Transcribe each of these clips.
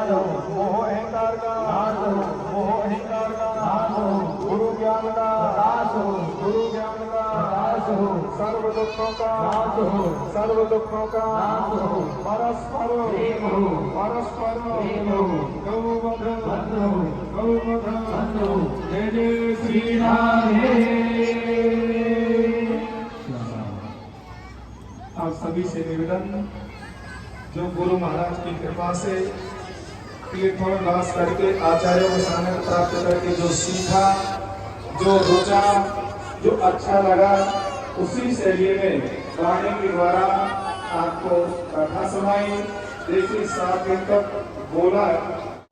नाश हो, मोह अहंकार का नाश हो, मोह अहंकार का नाश हो, गुरु ज्ञान का नाश हो, गुरु ज्ञान का नाश हो, सर्व दुखों का नाश हो, सर्व दुखों का नाश हो, परस्पर प्रेम हो, परस्पर प्रेम हो, गौवध बंधु, गौवध बंधु, जय जय श्री राधे। आप सभी से निवेदन, जो गुरु महाराज की कृपा से प्लेटफॉर्म वास करके आचार्यों को सामने प्राप्त करके जो सीखा, जो रुचा, जो अच्छा लगा, उसी शैली में गाने के द्वारा आपको कथा सुनाई। देखिए 7 दिन तक बोला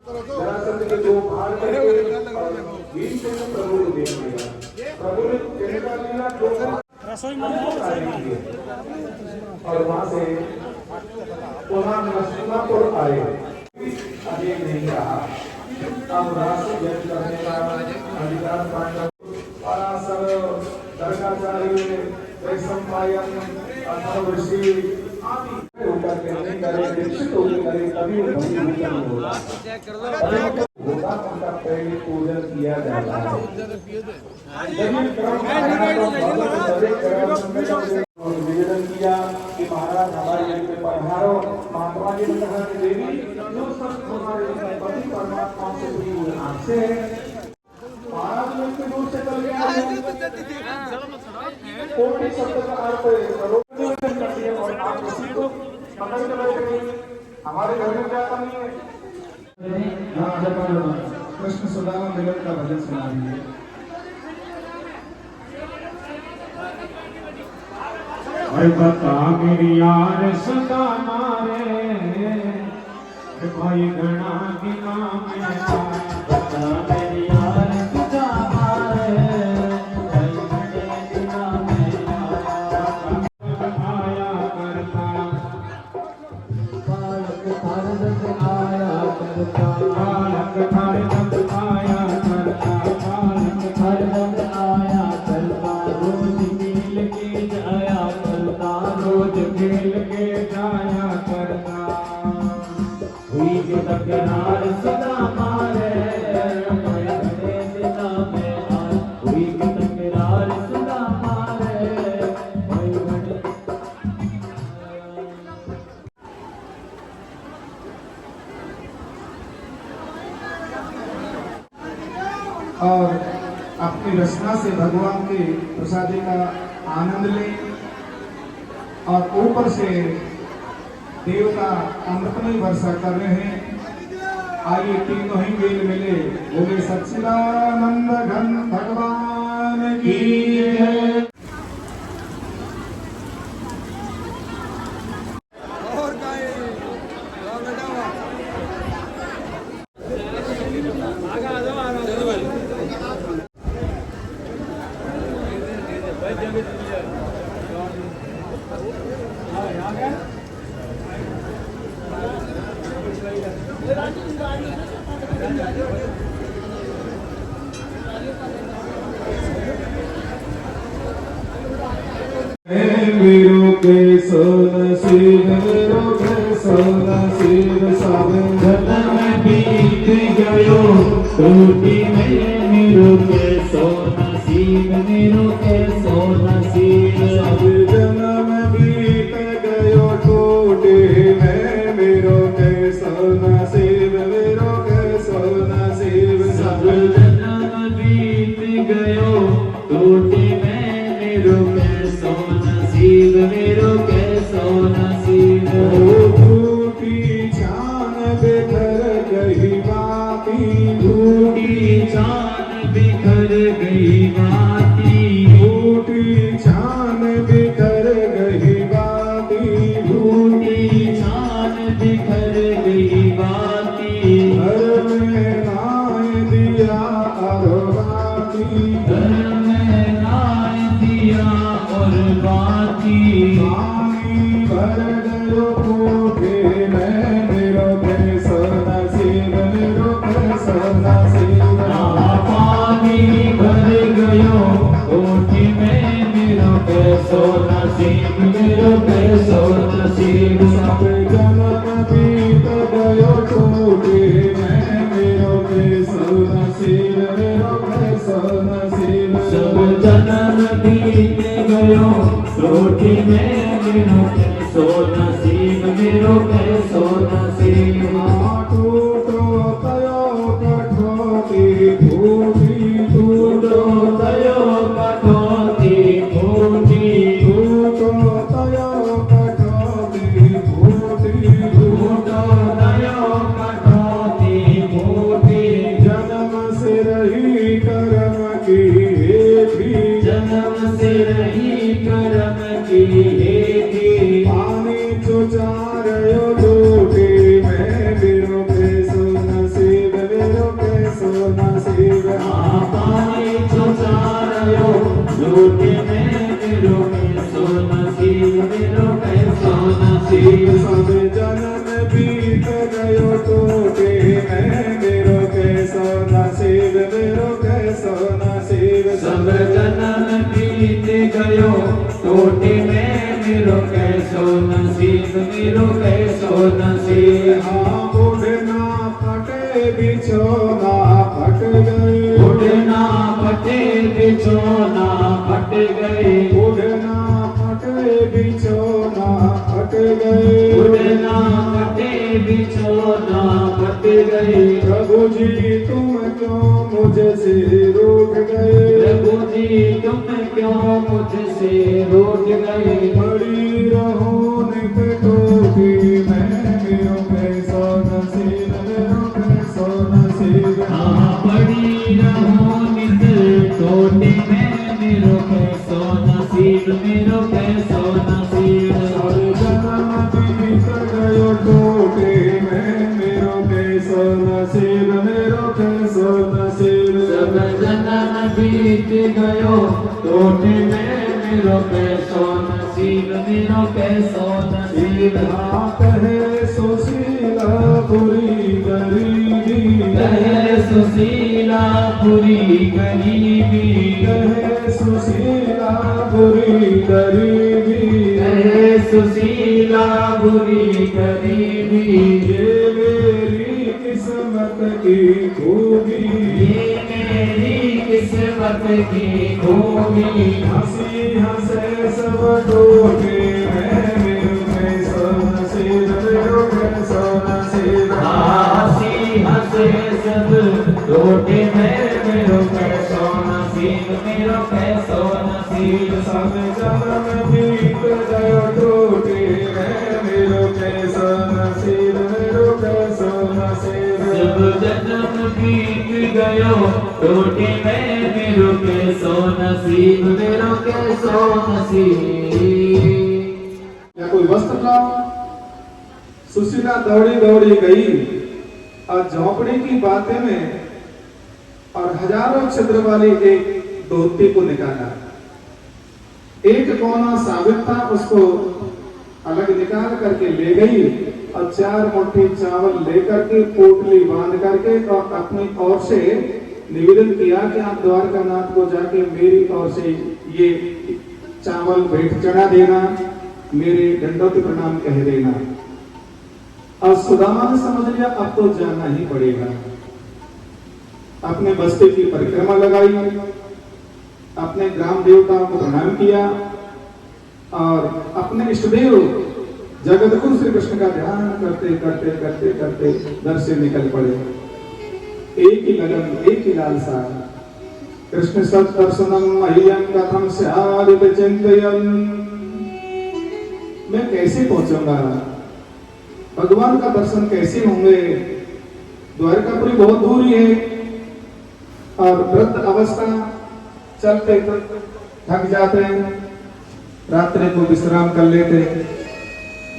जरासंध के 2 भाग करके बीच में प्रभु को देख लिया, प्रभु ने कहना लिया 2 और वहां से पुनः नरसिंहपुर आए, अभी नहीं रहा। अब राशि व्यक्त करने का अधिकार पांडव पराशर दर्गाचार्य वैशंपायन अथर्व ऋषि आदि ऊपर कहने करे दीक्षित होकर करे तभी भक्ति होगा। होता उनका पहले पूजन किया जाता है। और निवेदन किया कि महाराज हमारे यहाँ पे पधारो। महात्मा जी ने कहा कि देवी जो सब हमारे पति परमात्मा से जुड़ी हुई आपसे महाराज ने इतने दूर से चल गया कोटि शब्द का अर्थ करती है और आप उसी को पकड़ के बैठे हमारे घर में क्या कमी है। कृष्ण सुदामा मिलन का भजन सुना दीजिए। अरे बता मेरी यार सदा मारे भाई घना दिना में बता मेरी यार सदा मारे भाई घने दिना में आया करता बालक थार दस आया करता बालक थार दस आया करता बालक थार दस आया करता रोज मिल के जाया रोज खेल के जाया करता हुई जो तकरार सदा मारे घने दिना में आए हुई जो तकरार सदा मारे घने। और अपनी रचना से भगवान के प्रसादी का आनंद लें और ऊपर से देवता अमृतमय वर्षा कर रहे हैं। आइए तीनों ही मेल मिले बोले सच्चिदानंद घन भगवान की जय। वीरों के सोना शिव वीरों के सोना शिव सब धन में बीत गयो टूटी में वीरों के सोना शिव वीरों के सोना शिव सब धन में बीत गयो टूटी में वीरों के सोना शिव वीरों के सोना शिव सब धन में बीत गयो टूटी में वीरों के सोना शिव मेरो के सोना शिव टूटी चान बिखर गई बाती टूटी चान बिखर गई बाती टूटी चान बिखर गई बाती टूटी चान बिखर गई बाती घर में नाय दिया और बाती घर में नाय दिया और बाती पानी भर गयो कोठे में मेरो के सोना शिव मेरो के सोना शिव पानी भर गयो कोठी में मेरो के सोना शिव मेरो के सोना शिव सब जन्म बीत गयो टूटे में मेरो कैसो नसीब मेरो कैसो नसीब टूटो तयो कठोती फूटी टूटो तयो कठोती फूटी टूटो तयो कठोती फूटी टूटो तयो कठोती फूटी जन्म से रही कर्म की हेठी जन्म से रही कर्म की हेठी पानी चुचारयो टूटी मैं मेरो कैसो नसीब मेरो कैसो नसीब पानी चुचारयो लूटे में मेरो कैसो नसीब मेरो कैसो नसीब सब जन्म बीत गयो टूटे मैं मेरो कैसो नसीब मेरो कैसो नसीब सब जन्म बीत गयो टोटे में मेरो कैसो नसीब मेरो कैसो नसीब हाँ उड़ना फटे बिछोना फट गए उड़ना फटे बिछोना फट गए उड़ना फटे बिछोना फट गए उड़ना फटे बिछोना फट गए प्रभु जी तुम क्यों मुझसे रूठ गए प्रभु जी तुम क्यों मुझसे रूठ गए बड़ी रहो नित टूटी मैं मेरो कैसो नसीब मेरो कैसो नसीब बड़ी रहो नित टोटे में मेरो कैसो नसीब मेरो कैसो नसीब और जन्म बीत गयो टूटे मैं मेरो कैसो नसीब मेरो कैसो नसीब सब जन्म बीत गयो टोटे में मेरो कैसो नसीब मेरो कैसो नसीब कहे सुशीला पूरी गरीबी कहे सुशीला पूरी गरीबी कहे सुशीला पूरी गरीबी कहे सुशीला बुरी गरीबी ये मेरी किस्मत की खूबी ये मेरी किस्मत की खूबी हंसी हंसे सब टूटे मैं मेरो कैसो नसीब मेरो कैसो नसीब हंसी हंसे सब टोटे में मेरो कैसो नसीब मेरो कैसो नसीब सब जन्म बीत गयो टूटे मैं मेरो कैसो नसीब मेरो कैसो नसीब सब जन्म बीत गयो टोटे में मेरो कैसो नसीब मेरो कैसो नसीब या कोई वस्त्र लाओ। सुशीला दौड़ी दौड़ी गई और झोपड़ी की बातें में और हजारों छिद्र वाली एक धोती को निकाला। एक कोना साबित था, उसको अलग निकाल करके ले गई और 4 मुट्ठी चावल लेकर के पोटली बांध करके और अपनी ओर से निवेदन किया कि आप द्वारकानाथ को जाके मेरी ओर से ये चावल भेंट चढ़ा देना, मेरे दंडोत प्रणाम कह देना। और सुदामा ने समझ लिया अब तो जाना ही पड़ेगा। अपने बस्ती की परिक्रमा लगाई, अपने ग्राम देवताओं को प्रणाम किया और अपने इष्टदेव जगतगुरु श्री कृष्ण का ध्यान करते करते करते करते घर से निकल पड़े। एक ही लगन, एक ही लालसा, कृष्ण सत दर्शनम मह्यम कथम स्यादित चिंतयन्। मैं कैसे पहुंचूंगा, भगवान का दर्शन कैसे होंगे, द्वारकापुरी बहुत दूर ही है और वृद्ध अवस्था, चलते थक जाते हैं, रात्रि को विश्राम कर लेते,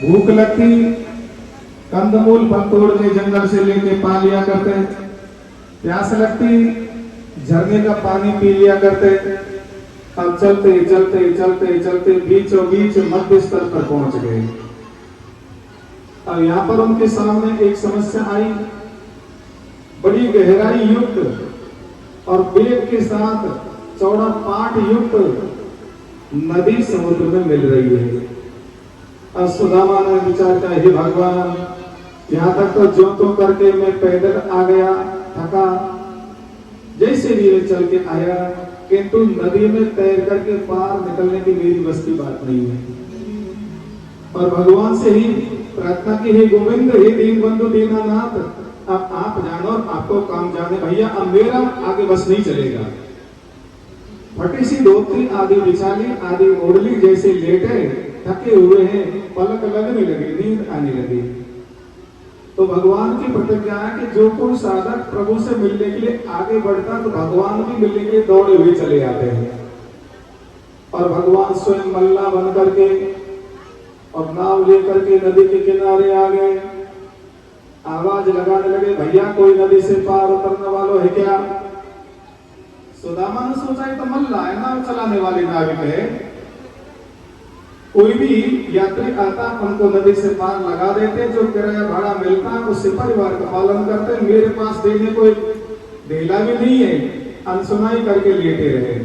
भूख लगती कंदमूल फल तोड़ के जंगल से लेके पा लिया करते, प्यास लगती झरने का पानी पी लिया करते। अब चलते चलते चलते चलते बीचों बीच मध्य स्तर पर पहुंच गए। अब यहाँ पर उनके सामने एक समस्या आई, बड़ी गहराई युक्त और वेग के साथ चौड़ा पाट युक्त नदी समुद्र में मिल रही है। अब सुदामा ने विचार किया, हे भगवान, यहाँ तक तो ज्यों तो करके मैं पैदल आ गया, थका, जैसे भी चल के आया किंतु नदी में तैर करके पार निकलने की मेरी बस की बात नहीं है। और भगवान से ही प्रार्थना की, हे गोविंद, हे दीन बंधु दीनानाथ, अब आप जानो और आपको काम जाने भैया, अब मेरा आगे बस नहीं चलेगा। फटी सी धोती आधी बिछाली आधी ओढ़ली, जैसे लेटे थके हुए हैं, पलक लगने लगी, नींद आने लगी। तो भगवान की प्रतिज्ञा है कि जो कोई साधक प्रभु से मिलने के लिए आगे बढ़ता तो भगवान भी मिलने के लिए दौड़े हुए चले आते हैं। और भगवान स्वयं मल्ला बन करके और नाव लेकर के नदी के किनारे आ गए। आवाज लगाने लगे, भैया कोई नदी से पार उतरने वालों है क्या? सुदामा ने सोचा ये तो मल्ला है, नाव चलाने वाले नाविक है, कोई भी यात्री आता उनको नदी से पार लगा देते, जो किराया भाड़ा मिलता उससे परिवार का पालन करते, मेरे पास देने को ढेला भी नहीं है। अनसुनाई करके लेटे रहे।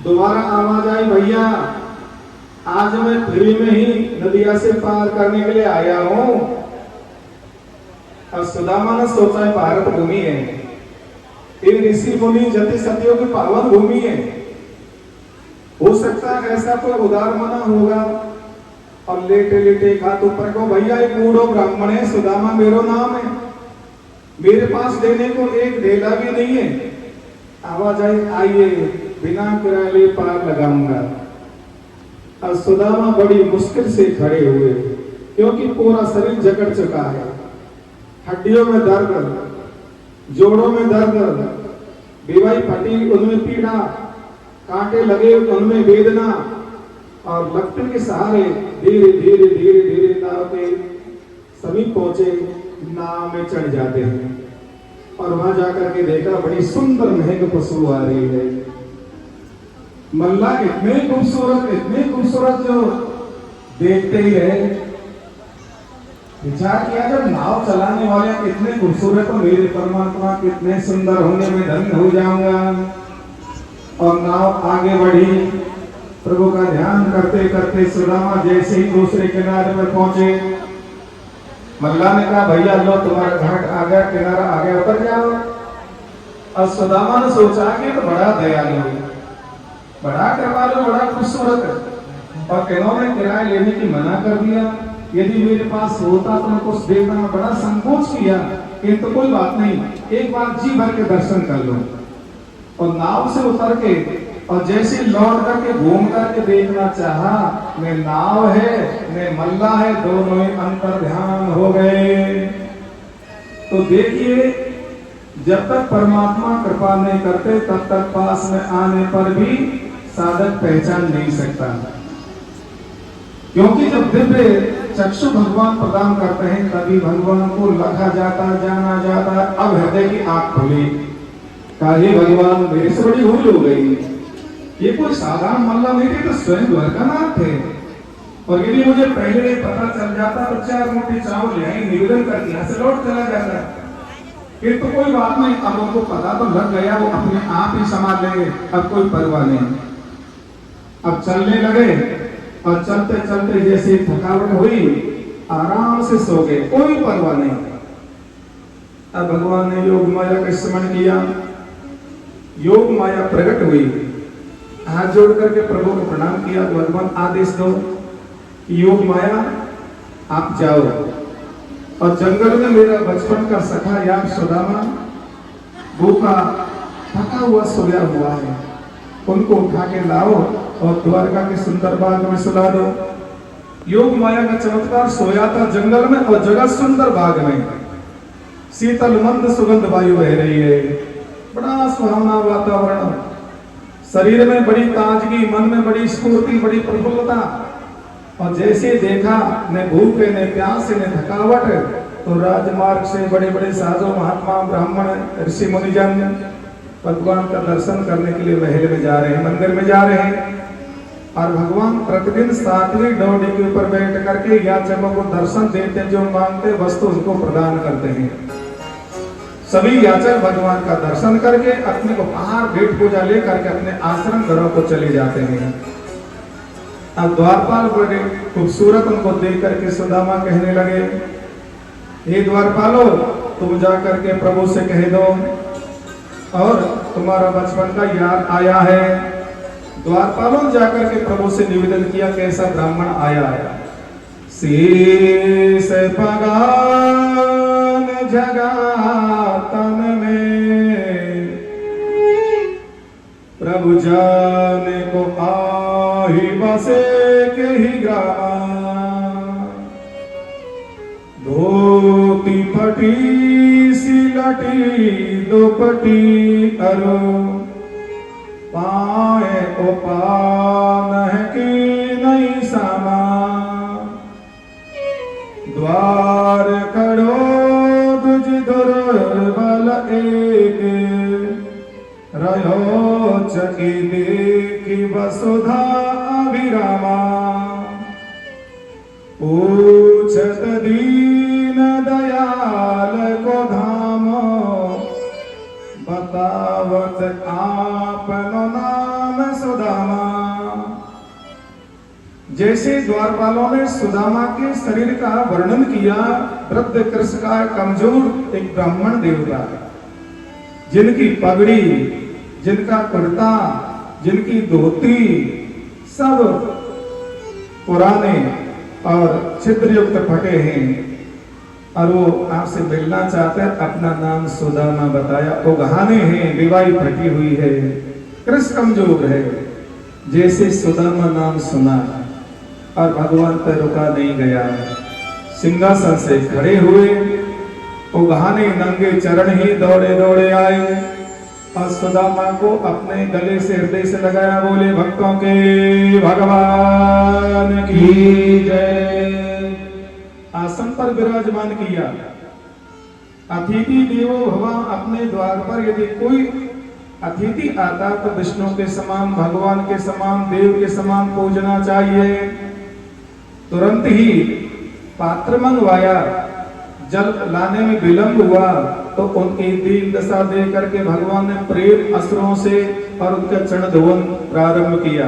दोबारा आवाज आई, भैया आज मैं फ्री में ही नदिया से पार करने के लिए आया हूं। अब सुदामा ने सोचा भारत भूमि है, ये ऋषि मुनि जति सतियों की पावन भूमि है, हो सकता है ऐसा कोई उदार मना होगा। और लेटे लेटे हाथ ऊपर को, भैया एक बूढ़ो ब्राह्मण है, सुदामा मेरो नाम है, मेरे पास देने को एक ढेला भी नहीं है। आवाज आई, आइए बिना किराए पार लगाऊंगा। और सुदामा बड़ी मुश्किल से खड़े हुए, क्योंकि पूरा शरीर जकड़ चुका है, हड्डियों में दर्द, जोड़ों में दर्द, बीवाई फटी उनमें पीड़ा, कांटे लगे उनमें वेदना, और लकड़ी के सहारे धीरे धीरे धीरे धीरे नाव के समीप पहुंचे, नाव में चढ़ जाते हैं। और वहां जाकर के देखा बड़ी सुंदर महंग पशु आ रही है। मल्ला इतने खूबसूरत जो देखते ही रहे। विचार किया जब नाव चलाने वाले कितने खूबसूरत, तो मेरे परमात्मा कितने सुंदर होने में धन्य हो जाऊंगा। और नाव आगे बढ़ी, प्रभु का ध्यान करते करते सुदामा जैसे ही दूसरे किनारे में पहुंचे, मल्ला ने कहा, भैया लो तुम्हारा घाट आ गया, किनारा आ गया, उतर जाओ। और सुदामा ने सोचा कि तो बड़ा दयालु है, बड़ा कृपालु, बड़ा खूबसूरत, और इन्होंने किराया लेने की मना कर दिया। यदि मेरे पास होता तो मैं कुछ देखना, बड़ा संकोच किया, किंतु कोई बात नहीं, एक बार जी भर के दर्शन कर लो। और नाव से उतर के और जैसे लौट करके घूम करके देखना चाहा, मैं नाव है मैं मल्ला है, दोनों ही अंतर ध्यान हो गए। तो देखिए, जब तक परमात्मा कृपा नहीं करते तब तक पास में आने पर भी साधक पहचान नहीं सकता। क्योंकि जब दिव्य चक्षु भगवान प्रदान करते हैं तभी भगवान को लखा जाता, जाना जाता। अब हृदय की आंख खुली, कहा, हे भगवान मेरे से बड़ी भूल हो गई, ये कोई साधारण मल्ला नहीं थे, तो स्वयं द्वारकानाथ थे। और यदि मुझे पहले पता चल जाता तो 4 मोटी चावल यही निवेदन करके यहाँ से लौट चला जाता। फिर तो कोई बात नहीं, अब उनको पता तो लग गया, वो अपने आप ही संभाल लेंगे, अब कोई परवाह नहीं। अब चलने लगे, और चलते चलते जैसे थकावट हुई आराम से सो गए, कोई परवाह नहीं। अब भगवान ने योग माया का स्मरण किया, योग माया प्रकट हुई, हाथ जोड़ करके प्रभु को प्रणाम किया, भगवान आदेश दो, योग माया आप जाओ, और जंगल में मेरा बचपन का सखा यार सुदामा भूखा थका हुआ सोया हुआ है, उनको उठा के लाओ और द्वारका के सुंदर बाग में सुला दो। योग माया का चमत्कार, सोया था जंगल में और जगह सुंदर बाग में, शीतल मंद सुगंध वायु बह रही है, बड़ा सुहावना वातावरण, शरीर में बड़ी ताजगी, मन में बड़ी स्फूर्ति, बड़ी प्रफुल्लता। और जैसे देखा न भूख न प्यास न थकावट, तो राजमार्ग से बड़े बड़े साधु महात्मा ब्राह्मण ऋषि मुनिजन भगवान का दर्शन करने के लिए महल में जा रहे हैं, मंदिर में जा रहे हैं। और भगवान प्रतिदिन 7वीं डोडी के ऊपर बैठ करके याचकों को दर्शन देते, जो मांगते वस्तु उनको प्रदान करते हैं। सभी याचक भगवान का दर्शन करके अपने उपहार भेंट पूजा लेकर के अपने आश्रम घरों को चले जाते हैं। अब द्वारपाल बड़े खूबसूरत उनको देख करके सुदामा कहने लगे, हे द्वारपालो, तुम जा करके प्रभु से कह दो और तुम्हारा बचपन का याद आया है। द्वारपालों ने जाकर के प्रभु से निवेदन किया, कैसा ब्राह्मण आया है। शीस पगान जगा तन में, प्रभु जाने को आही बसे के ही ग्राम। धोती फटी सिलटी दुपटी अरो, पाए को पान है कि नहीं सामा। द्वार करो तुझ दुर्बल एक, रहो चकी देखी वसुधा अभिरामा। पूछत दीन दयाल को धाम, बतावत आपनो नाम सुदामा। जैसे द्वारपालों ने सुदामा के शरीर का वर्णन किया, वृद्ध कृष्ण का कमजोर एक ब्राह्मण देवता, जिनकी पगड़ी, जिनका कुर्ता, जिनकी धोती सब पुराने और छिद्रयुक्त फटे हैं, और वो आपसे मिलना चाहते हैं। अपना नाम सुदामा बताया, वो गहाने हैं, दिवाई फटी हुई है, कृष्ण कमजोर है। जैसे सुदामा नाम सुना और भगवान पर रुका नहीं गया, सिंहासन से खड़े हुए, वो गहाने नंगे चरण ही दौड़े दौड़े आए और सुदामा को अपने गले से हृदय से लगाया, बोले भक्तों के भगवान की जय। आसन पर विराजमान किया। अतिथि देवो भव, अपने द्वार पर यदि कोई अतिथि आता तो विष्णु के समान, भगवान के समान, देव के समान पूजना चाहिए। तुरंत ही पात्र मंगवाया। जल लाने में विलंब हुआ तो उनकी दीन दशा देख करके भगवान ने प्रेम अस्त्रों से और उनका चरण धोवन प्रारंभ किया।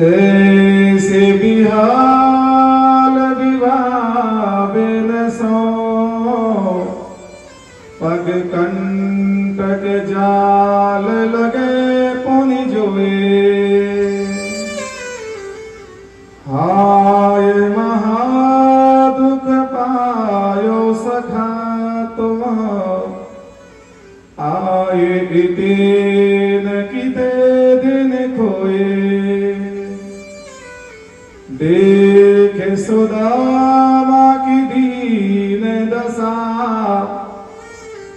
ऐसे बिहाल विवाह बिन सो, पग कंटक जाल लगे पुनि जोए। हाय महादुख पायो सखा तुम, आए दिन किते दिन खोए। देखे सुदामा की दीन दशा,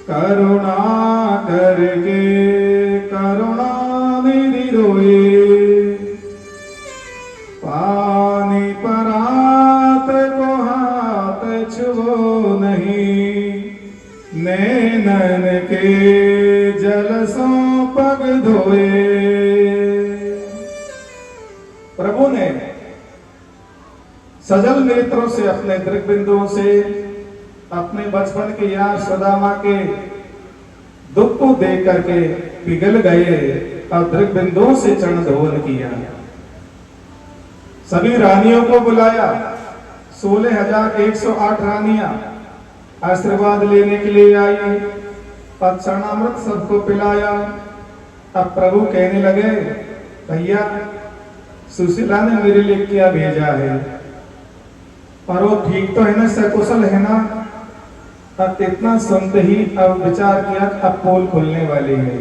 करुणा करके करुणा निधि रोए। पानी परात को हाथ छुओ नहीं, नैनन के जल सो पग धोए। प्रभु ने सजल नेत्रों से, अपने दृग्बिंदुओं से अपने बचपन के यार सुदामा के दुख को देख करके पिघल गए और दृग्बिंदुओं से चरण धोवन किया। सभी रानियों को बुलाया। 16,108 रानियां आशीर्वाद लेने के लिए आई और चरणामृत सबको पिलाया। अब प्रभु कहने लगे, भैया सुशीला ने मेरे लिए क्या भेजा है, और वो ठीक तो है ना, सकुशल है ना। अब इतना सुनते ही अब विचार किया कि अब पोल खुलने वाली है।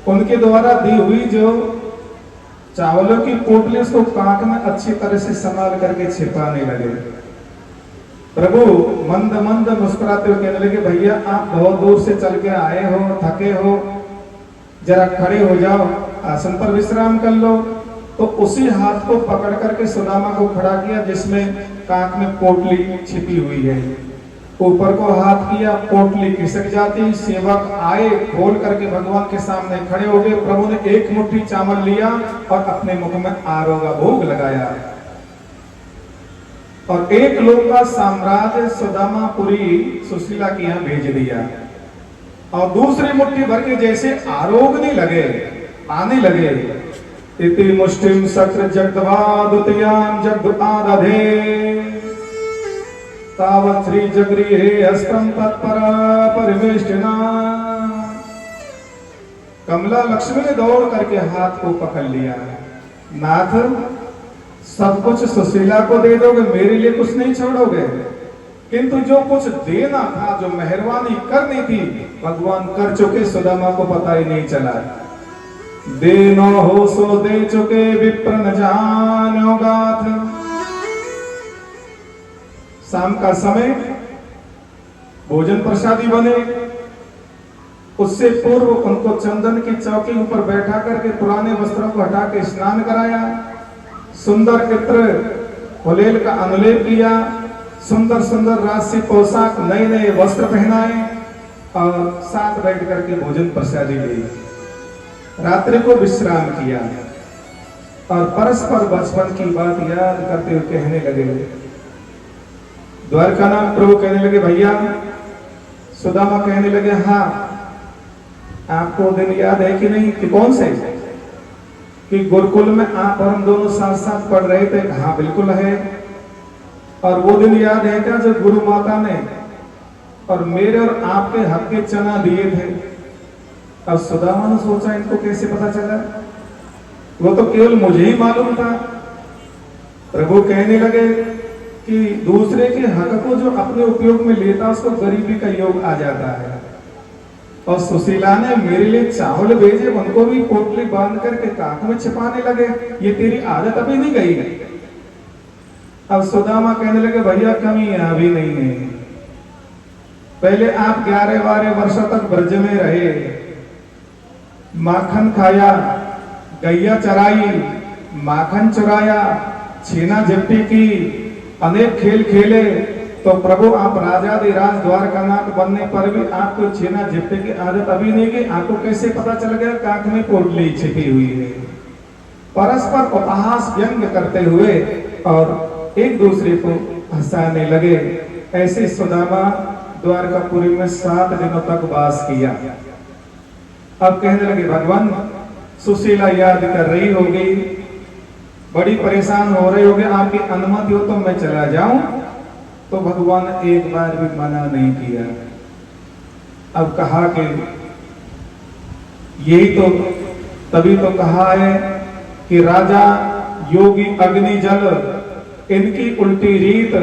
उनके द्वारा दी हुई जो चावलों की पोटली, उसको कांख में अच्छी तरह से संभाल करके छिपाने लगे। प्रभु मंद मंद मुस्कुराते हुए कहने लगे, भैया आप बहुत दूर से चल के आए हो, थके हो, जरा खड़े हो जाओ, आसन पर विश्राम कर लो। तो उसी हाथ को पकड़ करके सुदामा को खड़ा किया जिसमें कांख में पोटली छिपी हुई है। ऊपर को हाथ किया, पोटली खिसक जाती। सेवक आए, खोल करके भगवान के सामने खड़े हो गए। प्रभु ने एक मुट्ठी चावल लिया और अपने मुख में आरोगा भोग लगाया और एक लोक का साम्राज्य सुदामापुरी सुशीला के यहाँ भेज दिया। और दूसरी मुट्ठी भर के जैसे आरोगने लगे, आने लगे। इति मुष्टिम सक्र जगदवादुतयाम जगदुपादधे, तावत् श्री जगृहे हस्तम तत्परा परिवेष्टिना। कमला लक्ष्मी ने दौड़ करके हाथ को पकड़ लिया। नाथ, सब कुछ सुशीला को दे दोगे, मेरे लिए कुछ नहीं छोड़ोगे? किंतु जो कुछ देना था, जो मेहरबानी करनी थी, भगवान कर चुके, सुदामा को पता ही नहीं चला। देनो हो सो दे चुके, विप्र न जानो गाथ। शाम का समय, भोजन प्रसादी बने, उससे पूर्व उनको चंदन की चौकी ऊपर बैठा करके पुराने वस्त्रों को हटा के स्नान कराया, सुंदर इत्र हुलेल का अनुलेप किया, सुंदर सुंदर राशि पोशाक, नए नए वस्त्र पहनाए और साथ बैठ करके भोजन प्रसादी ली। रात्रि को विश्राम किया और परस्पर बचपन की बात याद करते हुए कहने लगे। द्वारका नाथ प्रभु कहने लगे, भैया। सुदामा कहने लगे, हाँ, आपको दिन याद है कि नहीं? कि कौन से? कि गुरुकुल में आप और हम दोनों साथ साथ पढ़ रहे थे। हाँ, बिल्कुल है। और वो दिन याद है क्या जब गुरु माता ने और मेरे और आपके हक के चना दिए थे? अब सुदामा ने सोचा, इनको कैसे पता चला? वो तो केवल मुझे ही मालूम था। प्रभु कहने लगे कि दूसरे के हक को जो अपने उपयोग में लेता, उसको गरीबी का योग आ जाता है। और सुशीला ने मेरे लिए चावल भेजे, उनको भी पोटली बांध करके काख में छिपाने लगे। ये तेरी आदत अभी नहीं गई है। अब सुदामा कहने लगे, भैया कमी अभी नहीं है। पहले आप 11-12 वर्षों तक ब्रज में रहे, माखन खाया, गैया चराई, माखन चुराया, छीना झपटी की, अनेक खेल खेले। तो प्रभु आप राजाधिराज द्वारकानाथ बनने पर भी आपको छीना झपटी की आदत अभी नहीं गई। आपको कैसे पता चल गया काख में पोटली छिपी हुई है? परस्पर उपहास व्यंग करते हुए और एक दूसरे को हंसाने लगे। ऐसे सुदामा द्वारकापुरी में 7 दिनों तक वास किया। अब कहने लगे, भगवान, सुशीला याद कर रही होगी, बड़ी परेशान हो रही होगी, आपकी अनुमति हो तो मैं चला जाऊं? तो भगवान एक बार भी मना नहीं किया। अब कहा कि यही तो, तभी तो कहा है कि राजा योगी अग्नि जल, इनकी उल्टी रीत,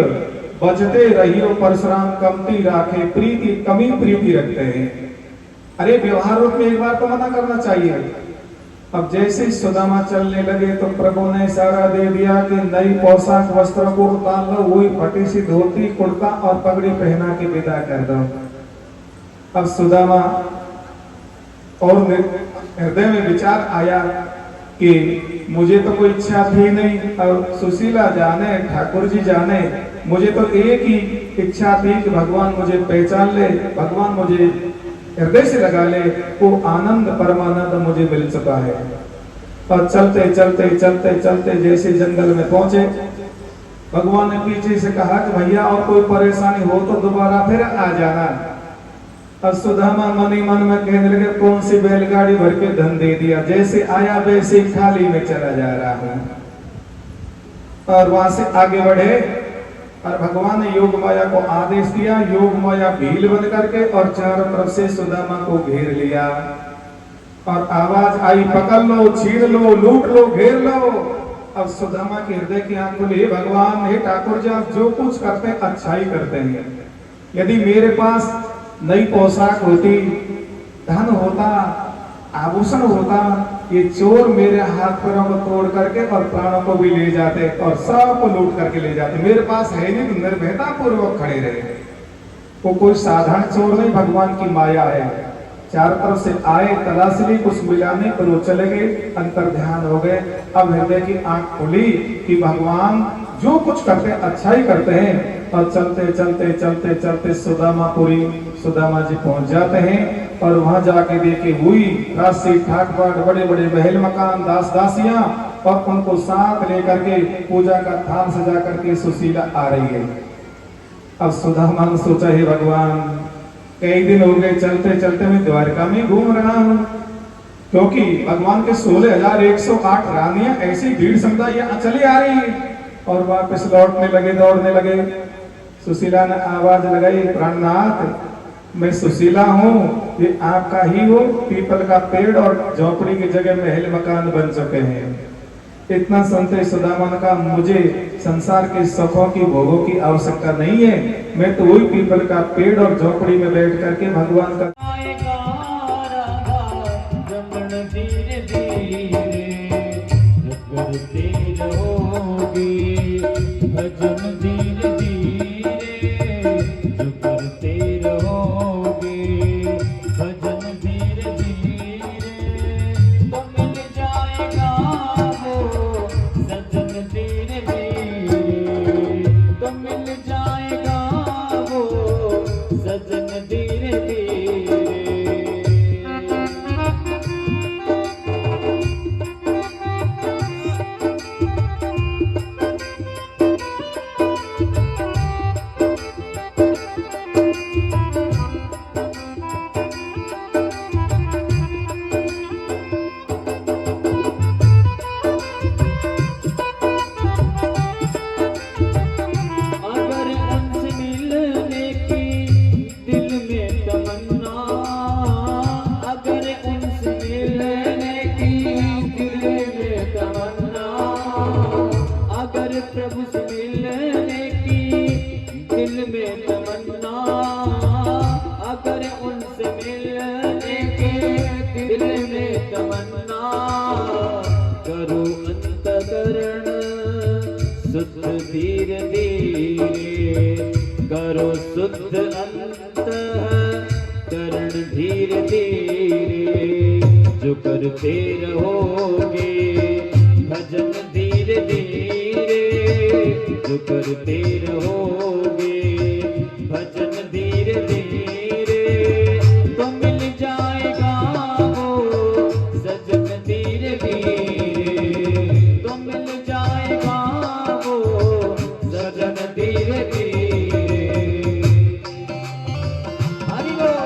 बचते रहियो परशुराम कमती राखे, प्रीति कमी प्रीति रखते हैं। अरे व्यवहार रूप में एक बार तो मना करना चाहिए। अब जैसे ही सुदामा चलने लगे तो प्रभु ने इशारा दे दिया कि नई पोशाक वस्त्रों को उतार लो, वही फटी सी धोती कुर्ता और पगड़ी पहना के विदा कर दो। अब सुदामा और हृदय में विचार आया कि मुझे तो कोई इच्छा थी नहीं, और सुशीला जाने, ठाकुर जी जाने, मुझे तो एक ही इच्छा थी कि भगवान मुझे पहचान ले, भगवान मुझे हृदय से लगा ले। वो आनंद परमानंद मुझे मिल चुका है। और चलते चलते चलते चलते जैसे जंगल में पहुंचे, भगवान ने पीछे से कहा कि भैया और कोई परेशानी हो तो दोबारा फिर आ जाना। और सुदामा मन ही मन में कहने लगे, कौन सी बैलगाड़ी भर के धन दे दिया, जैसे आया वैसे खाली में चला जा रहा हूं। और वहां से आगे बढ़े और भगवान ने योग माया को आदेश दिया, योग माया भील बन करके और चारों तरफ से सुदामा को घेर लिया। और आवाज आई, पकड़ लो, छीन लो, लूट लो, घेर लो। अब सुदामा के हृदय की आंख खुली, हे भगवान, हे ठाकुर जी, आप जो कुछ करते हैं अच्छा ही करते हैं। यदि मेरे पास नई पोशाक होती, धन होता, आभूषण होता, ये चोर मेरे हाथ पैरों को तोड़ करके और प्राणों को भी ले जाते और सब को लूट करके ले जाते। मेरे पास है नहीं तो निर्भयता पूर्वक खड़े रहे। वो कोई साधारण चोर नहीं, भगवान की माया है। चारों तरफ से आए, तलाश ली, कुछ मिला नहीं, पर वो चले गए, अंतर ध्यान हो गए। अब हृदय की आंख खुली कि भगवान जो कुछ करते हैं अच्छा ही करते हैं। और चलते चलते चलते चलते सुदामापुरी, सुदामा जी पहुंच जाते हैं। और वहां जाके देखे हुई राशि ठाट बाट, बड़े बड़े महल मकान, दास दासियां, और उनको साथ लेकर के पूजा का थान सजा करके सुशीला आ रही है। अब सुदामा ने सोचा, हे भगवान, कई दिन हो गए चलते चलते मैं द्वारका में घूम रहा हूं, क्योंकि भगवान के 16,108 रानियां ऐसी भीड़ समुदाय यहाँ चली आ रही है। और वापस लौटने लगे, दौड़ने लगे। सुशीला ने आवाज लगाई, प्राणनाथ, मैं सुशीला हूं, वे आपका ही हो, पीपल का पेड़ और झोपड़ी की जगह महल मकान बन चुके हैं। इतना संदेश सुदामा ने कहा, मुझे संसार के सुखों की भोगों की आवश्यकता नहीं है, मैं तो वही पीपल का पेड़ और झोपड़ी में बैठ करके भगवान का भजन धीरे धीरे जो करते रहोगे, भजन धीरे धीरे तो मिल जाएगा वो सजन धीरे धीरे, तो मिल जाएगा वो सजन धीरे धीरे। प्रभु से मिलने की दिल में तमन्ना, अगर उनसे मिलने की दिल में तमन्ना, करो अंतकरण शुद्ध धीरे धीरे, करो शुद्ध अंतकरण धीरे धीरे, जो करते रहोगे भजन धीरे धीरे, जो करते रहोगे भजन धीरे धीरे तो मिल जाएगा वो सजन धीरे धीरे, तो मिल जाएगा वो सजन धीरे धीरे। हरि बोल।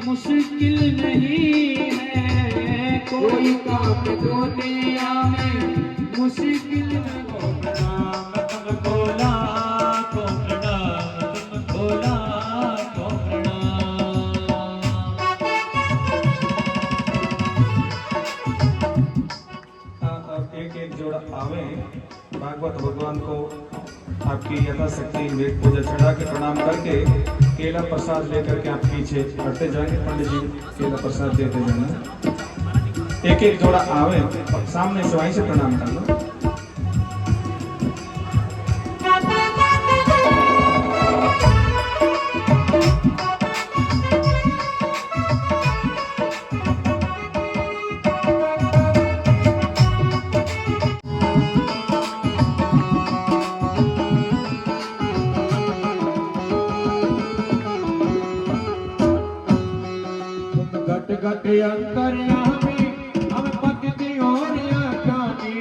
मुश्किल नहीं है कोई काम दुनिया में, मुश्किल तुम बोला तो तुम बोला तो एक एक जोड़ा आवे भागवत भगवान को आपकी यथाशक्ति वेद पूजा चढ़ा के प्रणाम करके केला प्रसाद लेकर के आप पीछे हटते जाएंगे। पंडित जी केला प्रसाद देते जाना। एक एक जोड़ा आवे सामने से वहीं से प्रणाम करना। घट अंतर्यामी हम पतिति और अज्ञानी,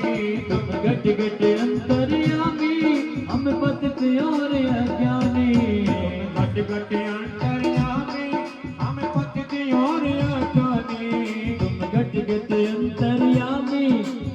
तुम घट अंतर्यामी हम पतिति और अज्ञानी, घट अंतर्यामी हम पतिति और अज्ञानी, तुम घट अंतर्यामी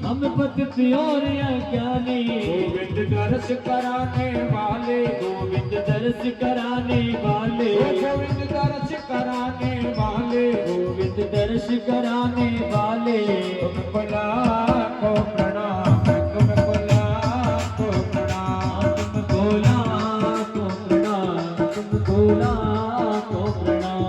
हम पतिति और अज्ञानी। गोविंद दर्श कराने वाले, गोविंद दर्श कराने वाले, गोविंद दर्श कराने वाले, गोविंद दर्श कराने वाले, तुमको लाखों प्रणाम, तुमको लाखों प्रणाम, तुमको लाखों प्रणाम, तुमको लाखों प्रणाम।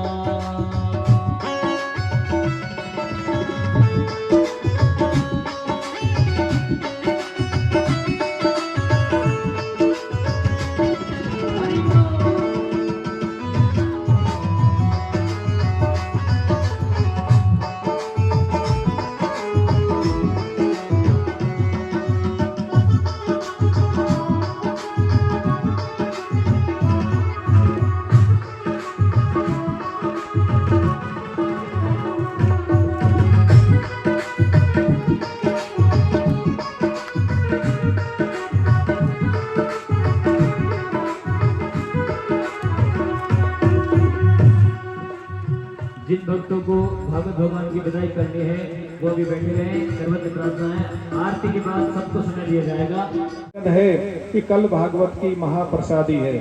करनी है वो भी बैठे रहे। सर्वत्र प्रार्थना है, आरती के बाद सबको सुना दिया जाएगा। है कि कल भागवत की महाप्रसादी है,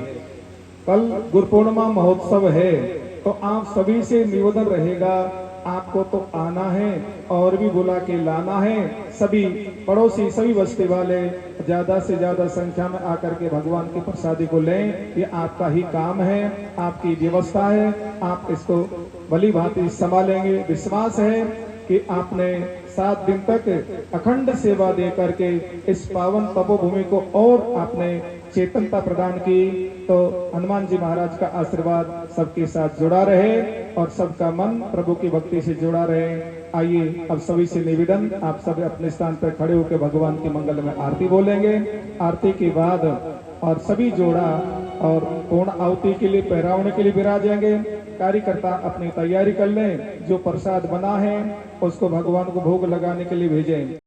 कल गुरु पूर्णिमा महोत्सव है, तो आप सभी से निवेदन रहेगा, आपको तो आना है और भी बुला के लाना है। सभी पड़ोसी, सभी बस्ती वाले ज्यादा से ज्यादा संख्या में आकर के भगवान की प्रसादी को लें। ये आपका ही काम है, आपकी व्यवस्था है, आप इसको भली भांति संभालेंगे। विश्वास है कि आपने 7 दिन तक अखंड सेवा दे करके इस पावन तपोभूमि को और आपने चेतनता प्रदान की। तो हनुमान जी महाराज का आशीर्वाद सबके साथ जुड़ा रहे और सबका मन प्रभु की भक्ति से जुड़ा रहे। आइए अब सभी से निवेदन, आप सब अपने स्थान पर खड़े होकर भगवान की मंगल में आरती बोलेंगे। आरती के बाद और सभी जोड़ा और पूर्ण आहुति के लिए पहरावने के लिए विराजेंगे। कार्यकर्ता अपनी तैयारी कर लें, जो प्रसाद बना है उसको भगवान को भोग लगाने के लिए भेजें।